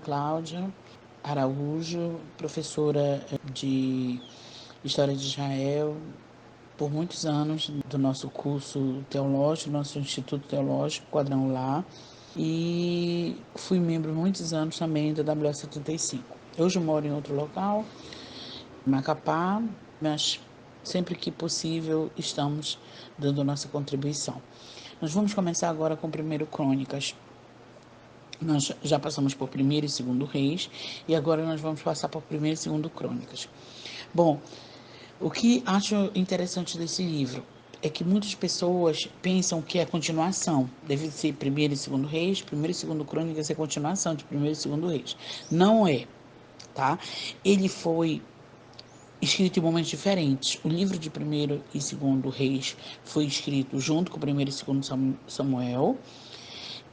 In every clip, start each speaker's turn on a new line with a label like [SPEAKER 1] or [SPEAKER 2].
[SPEAKER 1] Cláudia Araújo, professora de História de Israel, por muitos anos do nosso curso teológico, nosso Instituto Teológico Quadrangular, e fui membro muitos anos também da WE75. Hoje eu moro em outro local, Macapá, mas sempre que possível estamos dando nossa contribuição. Nós vamos começar agora com 1 Crônicas. Nós já passamos por 1 e 2 Reis e agora nós vamos passar por 1 e 2 Crônicas. Bom, o que acho interessante desse livro é que muitas pessoas pensam que é continuação. Deve ser 1 e 2 Reis, 1 e 2 Crônicas é continuação de 1 e 2 Reis. Não é, tá? Ele foi escrito em momentos diferentes. O livro de 1 e 2 Reis foi escrito junto com 1 e 2 Samuel,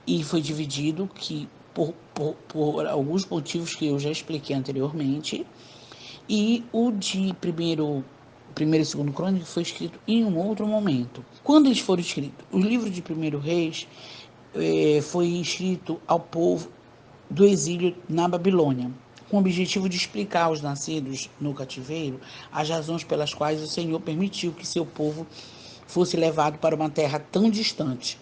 [SPEAKER 1] e foi dividido por alguns motivos que eu já expliquei anteriormente, e o de 1 e 2 Crônicas foi escrito em um outro momento. Quando eles foram escritos, o livro de 1 Reis foi escrito ao povo do exílio na Babilônia, com o objetivo de explicar aos nascidos no cativeiro as razões pelas quais o Senhor permitiu que seu povo fosse levado para uma terra tão distante.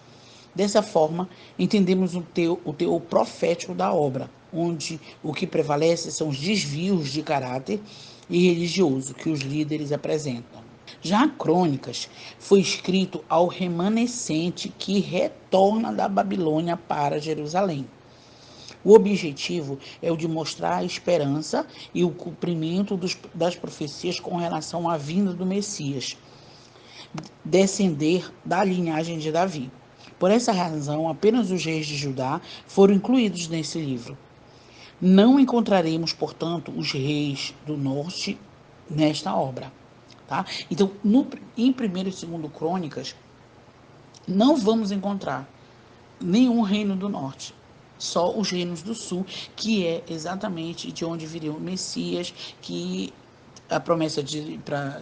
[SPEAKER 1] Dessa forma, entendemos o teor profético da obra, onde o que prevalece são os desvios de caráter e religioso que os líderes apresentam. Já Crônicas foi escrito ao remanescente que retorna da Babilônia para Jerusalém. O objetivo é o de mostrar a esperança e o cumprimento das profecias com relação à vinda do Messias, descender da linhagem de Davi. Por essa razão, apenas os reis de Judá foram incluídos nesse livro. Não encontraremos, portanto, os reis do norte nesta obra. Tá? Então, em 1 e 2 Crônicas, não vamos encontrar nenhum reino do norte, só os reinos do sul, que é exatamente de onde viria o Messias, que a promessa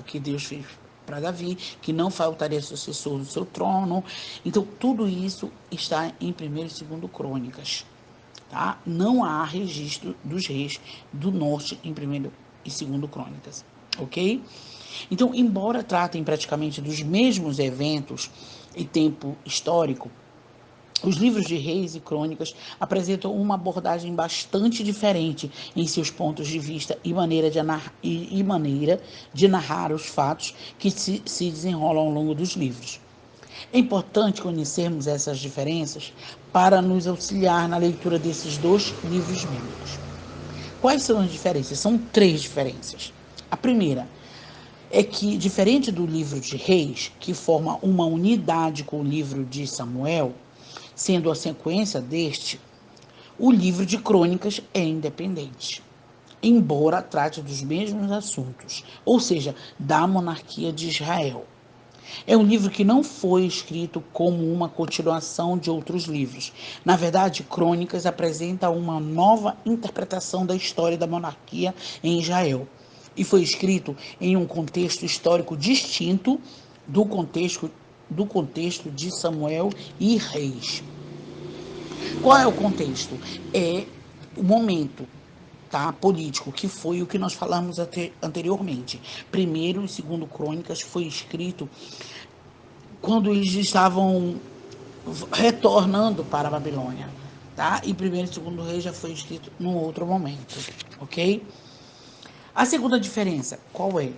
[SPEAKER 1] que Deus fez para Davi, que não faltaria sucessor do seu trono. Então, tudo isso está em 1 e 2 Crônicas. Tá? Não há registro dos reis do norte em 1 e 2 Crônicas. Ok? Então, embora tratem praticamente dos mesmos eventos e tempo histórico, os livros de Reis e Crônicas apresentam uma abordagem bastante diferente em seus pontos de vista e maneira de narrar os fatos que se desenrolam ao longo dos livros. É importante conhecermos essas diferenças para nos auxiliar na leitura desses dois livros bíblicos. Quais são as diferenças? São 3 diferenças. A primeira é que, diferente do livro de Reis, que forma uma unidade com o livro de Samuel, sendo a sequência deste, o livro de Crônicas é independente, embora trate dos mesmos assuntos, ou seja, da monarquia de Israel. É um livro que não foi escrito como uma continuação de outros livros. Na verdade, Crônicas apresenta uma nova interpretação da história da monarquia em Israel, e foi escrito em um contexto histórico distinto do contexto de Samuel e Reis. Qual é o contexto? É o momento, tá, político, que foi o que nós falamos anteriormente. 1 e 2 Crônicas foi escrito quando eles estavam retornando para a Babilônia, tá? E 1 e 2 Reis já foi escrito num outro momento, ok? A segunda diferença, qual é?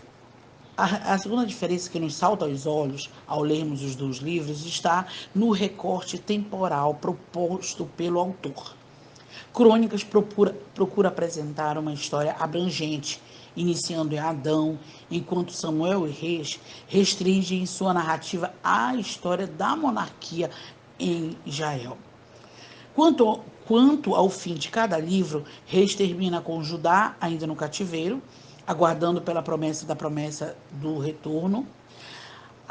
[SPEAKER 1] A segunda diferença que nos salta aos olhos ao lermos os 2 livros está no recorte temporal proposto pelo autor. Crônicas procura apresentar uma história abrangente, iniciando em Adão, enquanto Samuel e Reis restringem sua narrativa à história da monarquia em Israel. Quanto ao fim de cada livro, Reis termina com Judá ainda no cativeiro, aguardando pela promessa do retorno,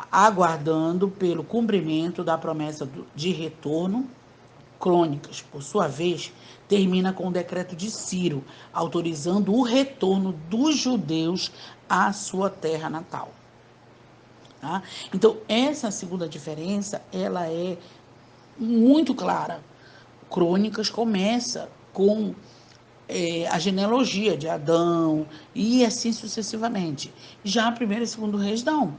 [SPEAKER 1] aguardando pelo cumprimento da promessa de retorno. Crônicas, por sua vez, termina com o decreto de Ciro, autorizando o retorno dos judeus à sua terra natal. Tá? Então, essa segunda diferença, ela é muito clara. Crônicas começa com a genealogia de Adão e assim sucessivamente. Já 1º e 2º Reis não,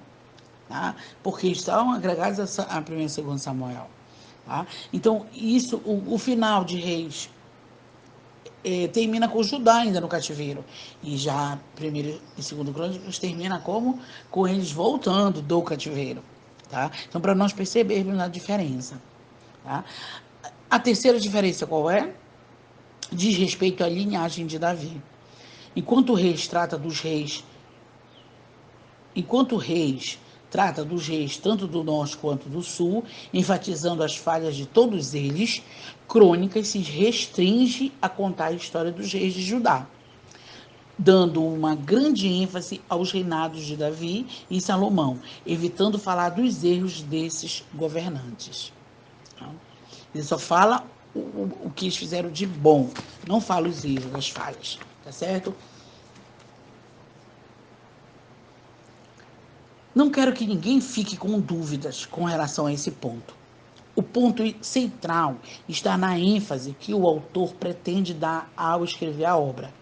[SPEAKER 1] tá? Porque estão agregados a 1º e 2º Samuel. Tá? Então, isso, o final de Reis termina com Judá ainda no cativeiro. E já 1º e 2º Crônicas termina como? Com eles voltando do cativeiro. Tá? Então, para nós percebermos a diferença. Tá? A terceira diferença qual é? Diz respeito à linhagem de Davi. Enquanto o reis trata dos reis, enquanto o reis trata dos reis tanto do norte quanto do sul, enfatizando as falhas de todos eles, Crônicas se restringe a contar a história dos reis de Judá, dando uma grande ênfase aos reinados de Davi e Salomão, evitando falar dos erros desses governantes. Ele só fala o que eles fizeram de bom, não fala os erros, as falhas, tá certo? Não quero que ninguém fique com dúvidas com relação a esse ponto. O ponto central está na ênfase que o autor pretende dar ao escrever a obra.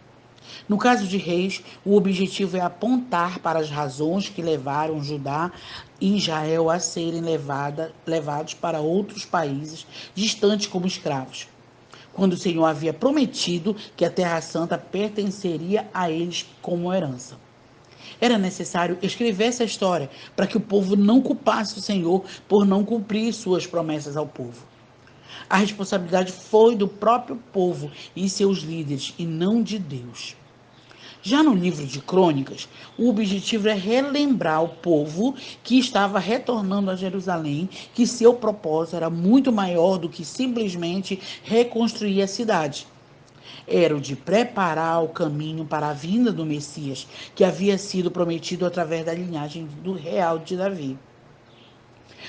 [SPEAKER 1] No caso de Reis, o objetivo é apontar para as razões que levaram Judá e Israel a serem levados para outros países distantes como escravos, quando o Senhor havia prometido que a Terra Santa pertenceria a eles como herança. Era necessário escrever essa história para que o povo não culpasse o Senhor por não cumprir suas promessas ao povo. A responsabilidade foi do próprio povo e seus líderes, e não de Deus. Já no livro de Crônicas, o objetivo é relembrar ao povo que estava retornando a Jerusalém que seu propósito era muito maior do que simplesmente reconstruir a cidade. Era o de preparar o caminho para a vinda do Messias, que havia sido prometido através da linhagem do real de Davi.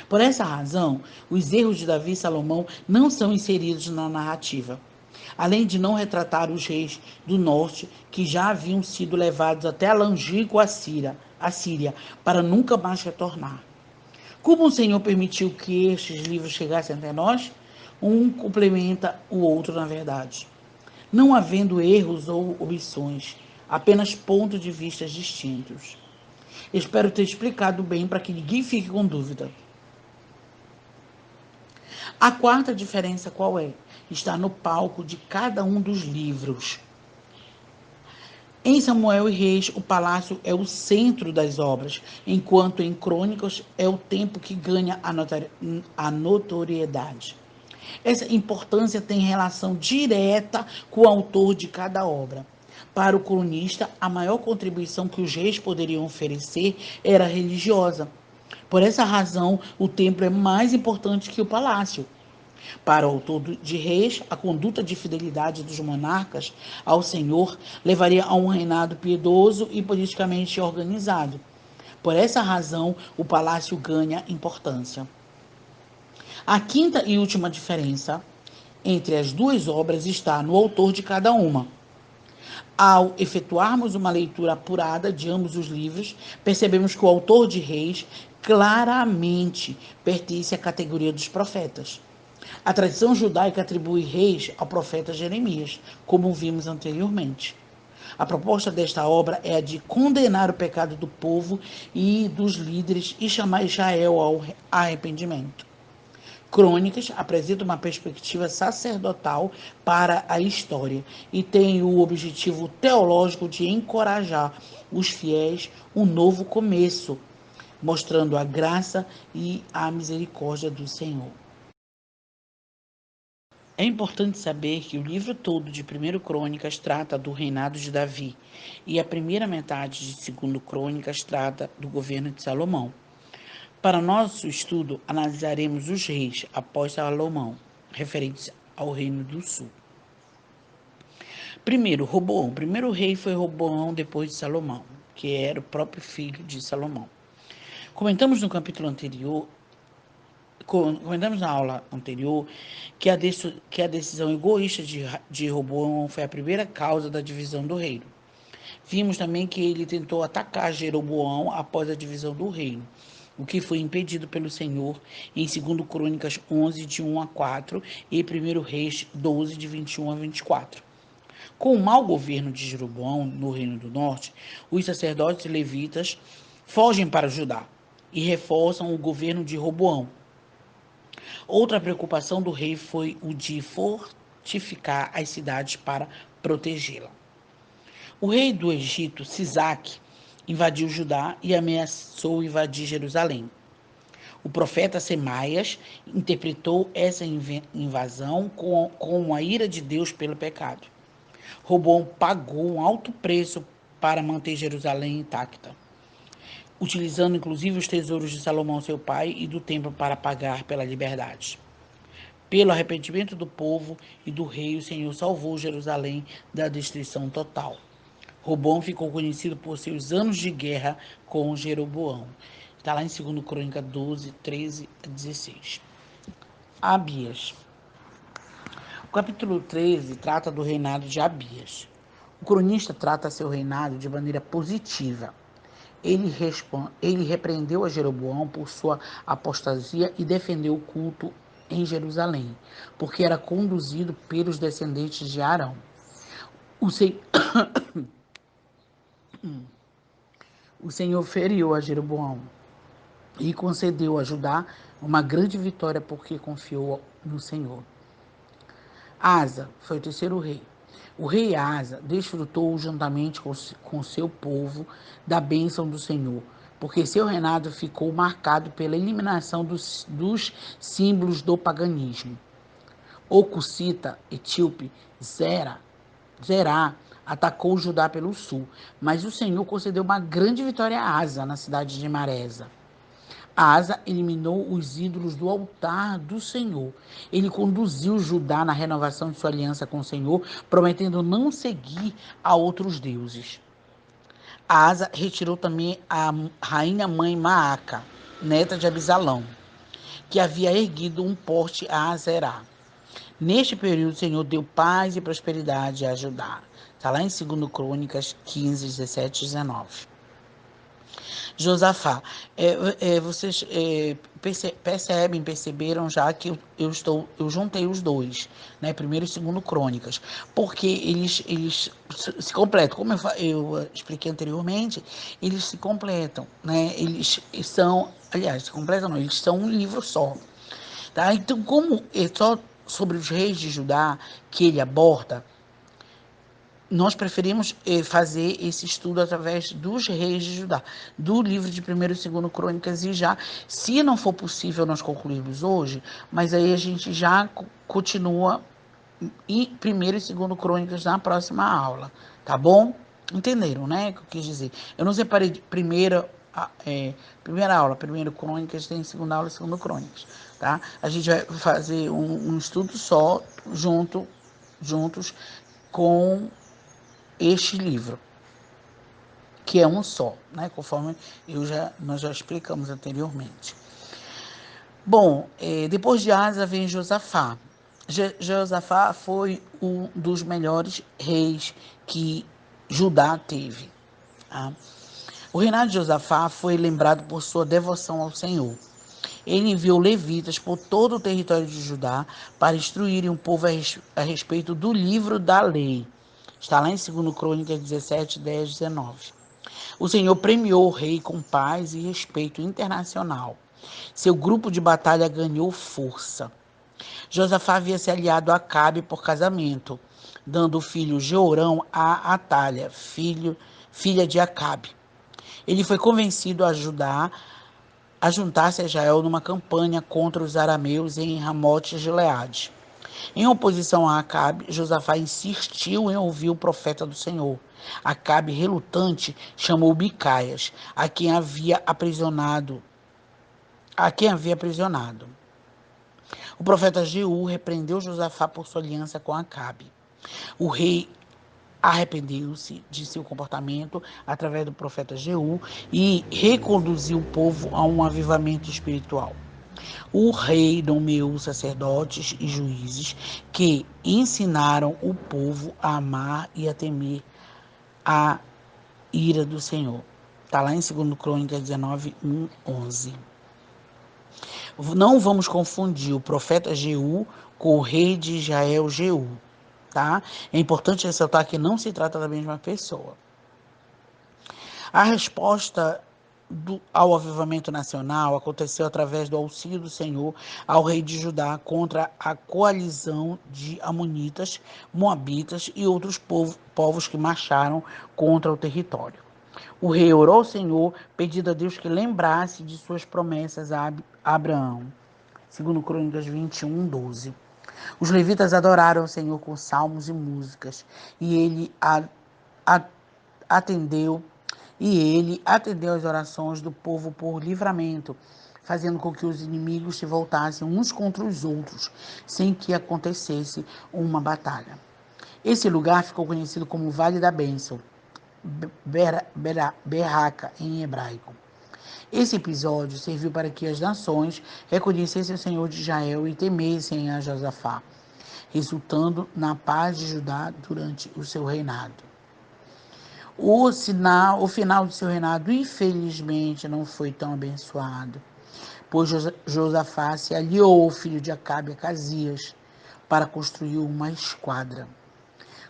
[SPEAKER 1] Por essa razão, os erros de Davi e Salomão não são inseridos na narrativa, além de não retratar os reis do norte que já haviam sido levados até a longínqua Assíria, para nunca mais retornar. Como o Senhor permitiu que estes livros chegassem até nós? Um complementa o outro, na verdade. Não havendo erros ou omissões, apenas pontos de vista distintos. Espero ter explicado bem para que ninguém fique com dúvida. A quarta diferença qual é? Está no palco de cada um dos livros. Em Samuel e Reis, o palácio é o centro das obras, enquanto em Crônicas é o tempo que ganha a notoriedade. Essa importância tem relação direta com o autor de cada obra. Para o cronista, a maior contribuição que os reis poderiam oferecer era religiosa. Por essa razão, o templo é mais importante que o palácio. Para o autor de Reis, a conduta de fidelidade dos monarcas ao Senhor levaria a um reinado piedoso e politicamente organizado. Por essa razão, o palácio ganha importância. A quinta e última diferença entre as duas obras está no autor de cada uma. Ao efetuarmos uma leitura apurada de ambos os livros, percebemos que o autor de Reis claramente pertence à categoria dos profetas. A tradição judaica atribui reis ao profeta Jeremias, como vimos anteriormente. A proposta desta obra é a de condenar o pecado do povo e dos líderes e chamar Israel ao arrependimento. Crônicas apresenta uma perspectiva sacerdotal para a história e tem o objetivo teológico de encorajar os fiéis um novo começo, mostrando a graça e a misericórdia do Senhor. É importante saber que o livro todo de 1º Crônicas trata do reinado de Davi e a primeira metade de 2º Crônicas trata do governo de Salomão. Para nosso estudo, analisaremos os reis após Salomão, referentes ao reino do sul. Primeiro, Roboão. O primeiro rei foi Roboão depois de Salomão, que era o próprio filho de Salomão. Comentamos no capítulo anterior, comentamos na aula anterior que a decisão egoísta de Roboão foi a primeira causa da divisão do reino. Vimos também que ele tentou atacar Jeroboão após a divisão do reino, o que foi impedido pelo Senhor em 2 Crônicas 11, de 1 a 4 e 1 Reis 12, de 21 a 24. Com o mau governo de Jeroboão no Reino do Norte, os sacerdotes e levitas fogem para Judá e reforçam o governo de Roboão. Outra preocupação do rei foi o de fortificar as cidades para protegê-la. O rei do Egito, Sisaque, invadiu Judá e ameaçou invadir Jerusalém. O profeta Semaias interpretou essa invasão com a ira de Deus pelo pecado. Roboão pagou um alto preço para manter Jerusalém intacta, utilizando inclusive os tesouros de Salomão, seu pai, e do templo para pagar pela liberdade. Pelo arrependimento do povo e do rei, o Senhor salvou Jerusalém da destruição total. Roboão ficou conhecido por seus anos de guerra com Jeroboão. Está lá em 2 Crônica 12, 13 a 16. Abias. O capítulo 13 trata do reinado de Abias. O cronista trata seu reinado de maneira positiva. Ele repreendeu a Jeroboão por sua apostasia e defendeu o culto em Jerusalém, porque era conduzido pelos descendentes de Arão. O Senhor feriu a Jeroboão e concedeu a Judá uma grande vitória porque confiou no Senhor. Asa foi o terceiro rei. O rei Asa desfrutou juntamente com seu povo da bênção do Senhor, porque seu reinado ficou marcado pela eliminação dos símbolos do paganismo. O cussita etíope Zerá atacou Judá pelo sul, mas o Senhor concedeu uma grande vitória a Asa na cidade de Maresa. Asa eliminou os ídolos do altar do Senhor. Ele conduziu Judá na renovação de sua aliança com o Senhor, prometendo não seguir a outros deuses. Asa retirou também a rainha mãe Maaca, neta de Abisalão, que havia erguido um porte a Zerá. Neste período, o Senhor deu paz e prosperidade a Judá. Está lá em 2 Crônicas 15, 17 e 19. Josafá. Vocês perceberam já que eu juntei os dois, né? Primeiro e segundo Crônicas, porque eles se completam. Como eu expliquei anteriormente, eles se completam, né? Eles são, aliás, se completam não, eles são um livro só. Tá? Então, como é só sobre os reis de Judá que ele aborda, nós preferimos fazer esse estudo através dos reis de Judá, do livro de 1º e 2º Crônicas, e já, se não for possível nós concluirmos hoje, mas aí a gente já continua em 1º e 2º Crônicas na próxima aula, tá bom? Entenderam, né, o que eu quis dizer? Eu não separei de primeira aula, 1º Crônicas, tem segunda aula, 2º Crônicas, tá? A gente vai fazer um estudo só, juntos com este livro, que é um só, né? Conforme nós já explicamos anteriormente. Bom, depois de Asa vem Josafá. Josafá foi um dos melhores reis que Judá teve. Tá? O reinado de Josafá foi lembrado por sua devoção ao Senhor. Ele enviou levitas por todo o território de Judá para instruírem o povo a respeito do livro da lei. Está lá em 2 Crônicas 17, 10, 19. O Senhor premiou o rei com paz e respeito internacional. Seu grupo de batalha ganhou força. Josafá havia se aliado a Acabe por casamento, dando o filho Jeorão a Atalha, filha de Acabe. Ele foi convencido a juntar-se a Israel numa campanha contra os arameus em Ramote-Gileade. Em oposição a Acabe, Josafá insistiu em ouvir o profeta do Senhor. Acabe, relutante, chamou Micaias, a quem havia aprisionado. O profeta Jeú repreendeu Josafá por sua aliança com Acabe. O rei arrependeu-se de seu comportamento através do profeta Jeú e reconduziu o povo a um avivamento espiritual. O rei nomeou sacerdotes e juízes que ensinaram o povo a amar e a temer a ira do Senhor. Está lá em 2 Crônicas 19, 1, 11. Não vamos confundir o profeta Jeú com o rei de Israel Jeú. tá? É importante ressaltar que não se trata da mesma pessoa. A resposta ao avivamento nacional aconteceu através do auxílio do Senhor ao rei de Judá contra a coalizão de amonitas, moabitas e outros povos que marcharam contra o território. O rei orou ao Senhor, pedindo a Deus que lembrasse de suas promessas a Abraão. Segundo Crônicas 21, 12. Os levitas adoraram o Senhor com salmos e músicas, e a, atendeu ele atendeu às orações do povo por livramento, fazendo com que os inimigos se voltassem uns contra os outros, sem que acontecesse uma batalha. Esse lugar ficou conhecido como Vale da Bênção, Berraca em hebraico. Esse episódio serviu para que as nações reconhecessem o Senhor de Israel e temessem a Josafá, resultando na paz de Judá durante o seu reinado. O final de seu reinado, infelizmente, não foi tão abençoado, pois Josafá se aliou ao filho de Acabe, Acasias, para construir uma esquadra.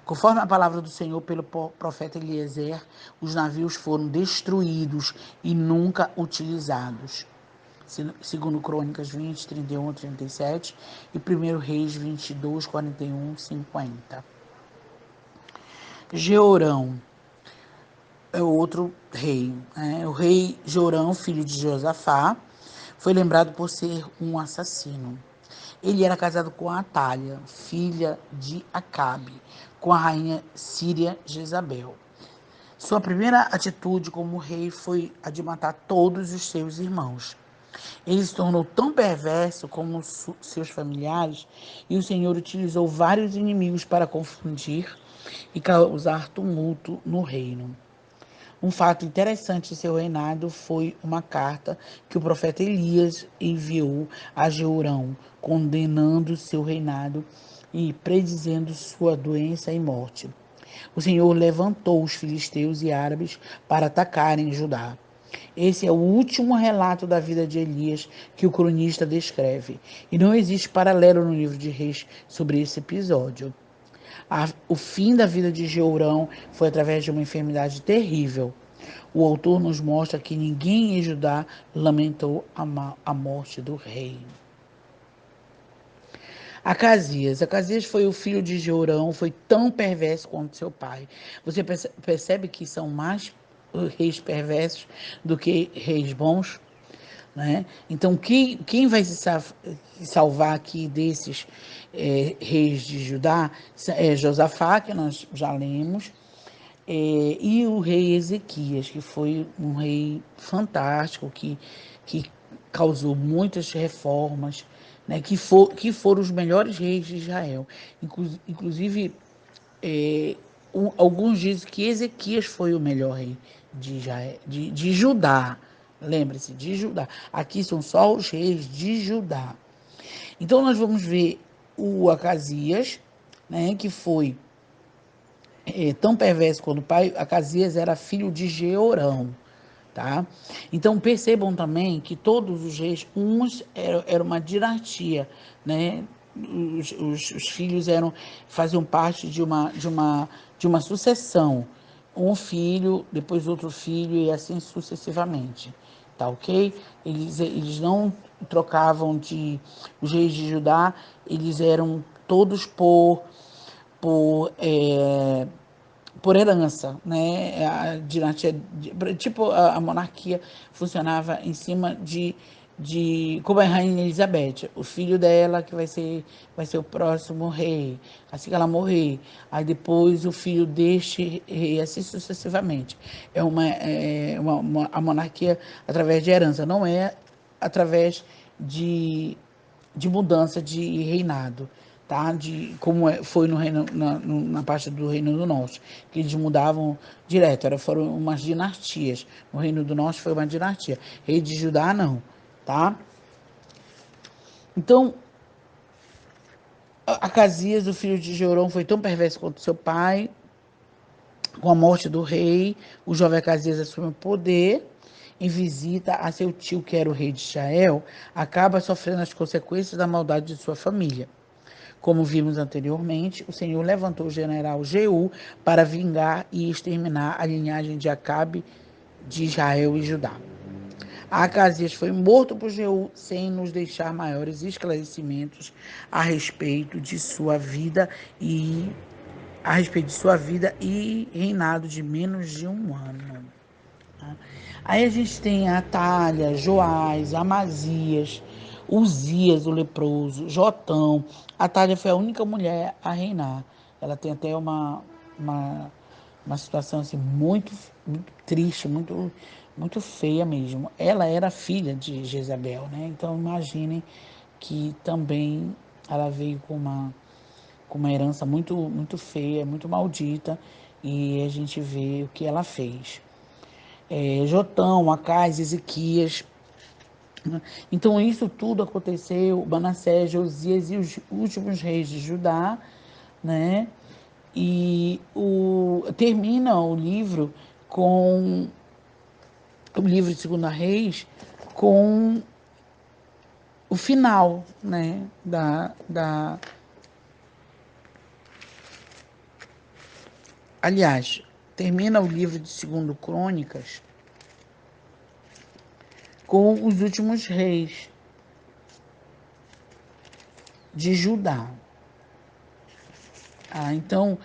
[SPEAKER 1] Conforme a palavra do Senhor pelo profeta Eliezer, os navios foram destruídos e nunca utilizados. Segundo Crônicas 20, 31 a 37 e 1 Reis 22, 41, 50. Jeorão é outro rei. O rei Jorão, filho de Josafá, foi lembrado por ser um assassino. Ele era casado com Atália, filha de Acabe, com a rainha síria Jezabel. Sua primeira atitude como rei foi a de matar todos os seus irmãos. Ele se tornou tão perverso como seus familiares, e o Senhor utilizou vários inimigos para confundir e causar tumulto no reino. Um fato interessante em seu reinado foi uma carta que o profeta Elias enviou a Jeorão, condenando seu reinado e predizendo sua doença e morte. O Senhor levantou os filisteus e árabes para atacarem Judá. Esse é o último relato da vida de Elias que o cronista descreve, e não existe paralelo no livro de Reis sobre esse episódio. O fim da vida de Jeorão foi através de uma enfermidade terrível. O autor nos mostra que ninguém em Judá lamentou a morte do rei. Acasias foi o filho de Jeorão, foi tão perverso quanto seu pai. Você percebe que são mais reis perversos do que reis bons? Né? Então, quem vai se salvar aqui desses reis de Judá é Josafá, que nós já lemos, e o rei Ezequias, que foi um rei fantástico, que causou muitas reformas, né, que foram os melhores reis de Israel. Inclusive, alguns dizem que Ezequias foi o melhor rei de Israel, de Judá. Lembre-se, de Judá. Aqui são só os reis de Judá. Então, nós vamos ver o Acasias, né, que foi tão perverso quanto o pai. Acasias era filho de Jeorão, tá? Então percebam também que todos os reis, uns era uma dinastia, né? Os filhos faziam parte de uma sucessão. Um filho, depois outro filho e assim sucessivamente, tá ok? Eles não trocavam os reis de Judá, eles eram todos por por herança, né? A dinastia, tipo a monarquia funcionava em cima de como a rainha Elizabeth, o filho dela que vai ser o próximo rei, assim que ela morrer, aí depois o filho deste rei, assim sucessivamente. A monarquia através de herança, não é através de mudança de reinado, tá? Como foi no reino, na parte do Reino do Norte, que eles mudavam direto, foram umas dinastias. No Reino do Norte foi uma dinastia. Rei de Judá, não, tá? Então, Acasias, o filho de Jeorão, foi tão perverso quanto seu pai. Com a morte do rei, o jovem Acasias assume o poder. Em visita a seu tio, que era o rei de Israel, acaba sofrendo as consequências da maldade de sua família. Como vimos anteriormente, o Senhor levantou o general Jeú para vingar e exterminar a linhagem de Acabe, de Israel e Judá. Acasias foi morto por Jeú sem nos deixar maiores esclarecimentos a respeito de sua vida e reinado de menos de um ano. Aí a gente tem a Atalha, Joás, Amazias, Uzias, o leproso, Jotão. A Atalha foi a única mulher a reinar. Ela tem até uma, uma situação assim, muito triste, muito feia mesmo. Ela era filha de Jezabel, né? Então imaginem que também ela veio com uma herança muito feia, muito maldita, e a gente vê o que ela fez. Jotão, Acais, Ezequias. Então isso tudo aconteceu, Manassés, Josias e os últimos reis de Judá, né? E termina o livro com o livro de Segunda Reis com o final, né? Aliás, termina o livro de Segundo Crônicas com os últimos reis de Judá. Então,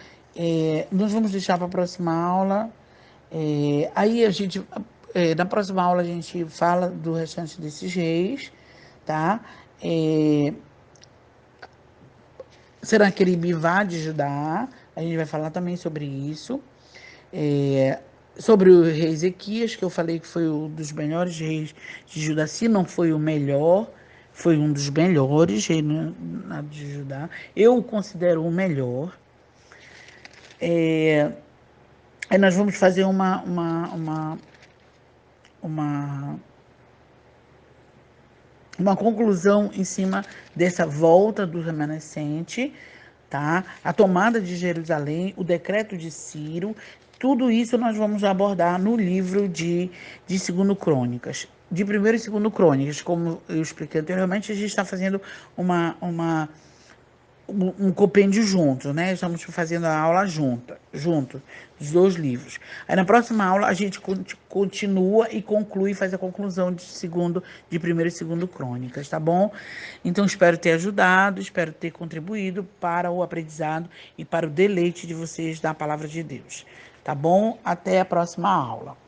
[SPEAKER 1] nós vamos deixar para a próxima aula. Aí a gente, na próxima aula a gente fala do restante desses reis, tá? Senaqueribe de Judá, a gente vai falar também sobre isso. Sobre o rei Ezequias, que eu falei que foi um dos melhores reis de Judá, se não foi o melhor, foi um dos melhores reis de Judá. Eu o considero o melhor. Aí nós vamos fazer uma conclusão em cima dessa volta do remanescente, tá? A tomada de Jerusalém, o decreto de Ciro, tudo isso nós vamos abordar no livro de 2 Crônicas. De 1º e 2º Crônicas, como eu expliquei anteriormente, a gente está fazendo um compêndio junto, né? Estamos fazendo a aula junto, dos 2 livros. Aí na próxima aula a gente continua e faz a conclusão de 1º e 2º Crônicas, tá bom? Então espero ter ajudado, espero ter contribuído para o aprendizado e para o deleite de vocês da palavra de Deus, tá bom? Até a próxima aula.